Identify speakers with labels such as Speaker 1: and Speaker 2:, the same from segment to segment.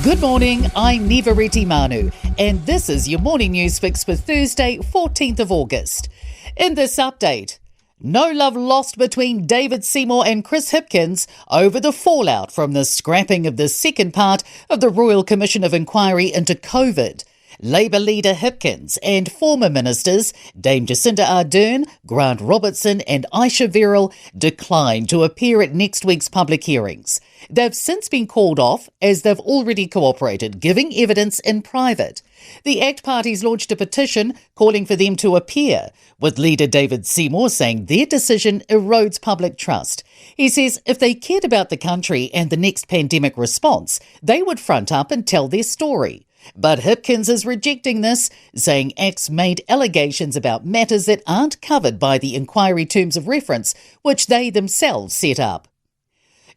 Speaker 1: Good morning, I'm Nivareti Manu, and this is your morning news fix for Thursday, 14th of August. In this update, no love lost between David Seymour and Chris Hipkins over the fallout from the scrapping of the second part of the Royal Commission of Inquiry into COVID. Labour leader Hipkins and former ministers Dame Jacinda Ardern, Grant Robertson and Aisha Verrill declined to appear at next week's public hearings. They've since been called off as they've already cooperated, giving evidence in private. The ACT parties launched a petition calling for them to appear, with leader David Seymour saying their decision erodes public trust. He says if they cared about the country and the next pandemic response, they would front up and tell their story. But Hipkins is rejecting this, saying ACT's made allegations about matters that aren't covered by the inquiry terms of reference, which they themselves set up.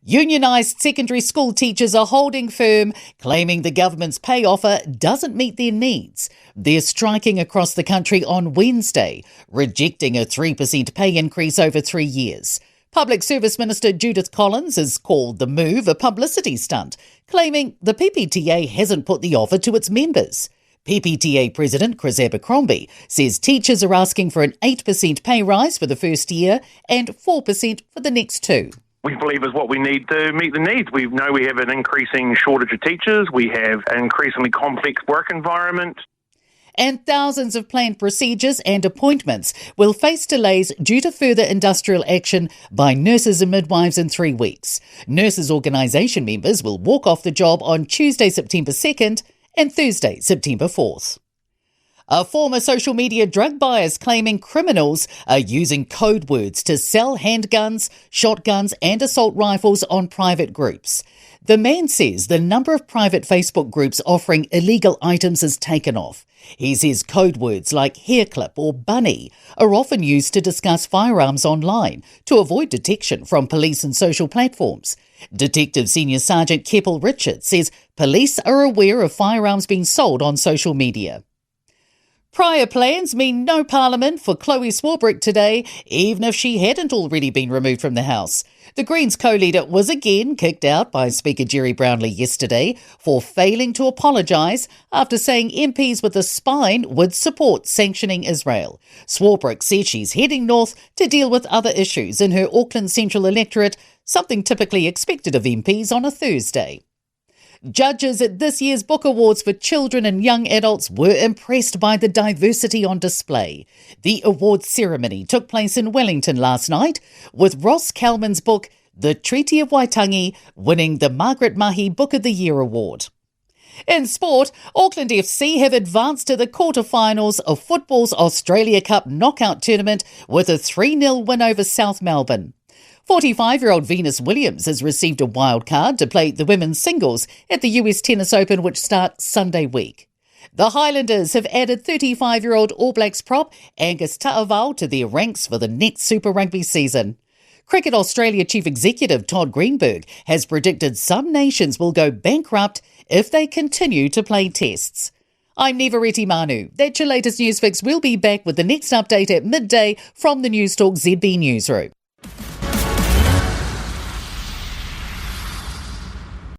Speaker 1: Unionised secondary school teachers are holding firm, claiming the government's pay offer doesn't meet their needs. They're striking across the country on Wednesday, rejecting a 3% pay increase over 3 years. Public Service Minister Judith Collins has called the move a publicity stunt, claiming the PPTA hasn't put the offer to its members. PPTA President Chris Abercrombie says teachers are asking for an 8% pay rise for the first year and 4% for the next two.
Speaker 2: We believe is what we need to meet the needs. We know we have an increasing shortage of teachers. We have an increasingly complex work environment.
Speaker 1: And thousands of planned procedures and appointments will face delays due to further industrial action by nurses and midwives in 3 weeks. Nurses' organisation members will walk off the job on Tuesday, September 2nd and Thursday, September 4th. A former social media drug buyer is claiming criminals are using code words to sell handguns, shotguns and assault rifles on private groups. The man says the number of private Facebook groups offering illegal items has taken off. He says code words like hair clip or bunny are often used to discuss firearms online to avoid detection from police and social platforms. Detective Senior Sergeant Keppel Richards says police are aware of firearms being sold on social media. Prior plans mean no parliament for Chloe Swarbrick today, even if she hadn't already been removed from the House. The Greens co-leader was again kicked out by Speaker Jerry Brownlee yesterday for failing to apologise after saying MPs with a spine would support sanctioning Israel. Swarbrick says she's heading north to deal with other issues in her Auckland Central electorate, something typically expected of MPs on a Thursday. Judges at this year's Book Awards for children and young adults were impressed by the diversity on display. The awards ceremony took place in Wellington last night, with Ross Kalman's book, The Treaty of Waitangi, winning the Margaret Mahi Book of the Year award. In sport, Auckland FC have advanced to the quarterfinals of football's Australia Cup knockout tournament with a 3-0 win over South Melbourne. 45-year-old Venus Williams has received a wild card to play the women's singles at the US Tennis Open, which starts Sunday week. The Highlanders have added 35-year-old All Blacks prop Angus Ta'avao to their ranks for the next Super Rugby season. Cricket Australia Chief Executive Todd Greenberg has predicted some nations will go bankrupt if they continue to play tests. I'm Nivareti Manu. That's your latest news fix. We'll be back with the next update at midday from the Newstalk ZB newsroom.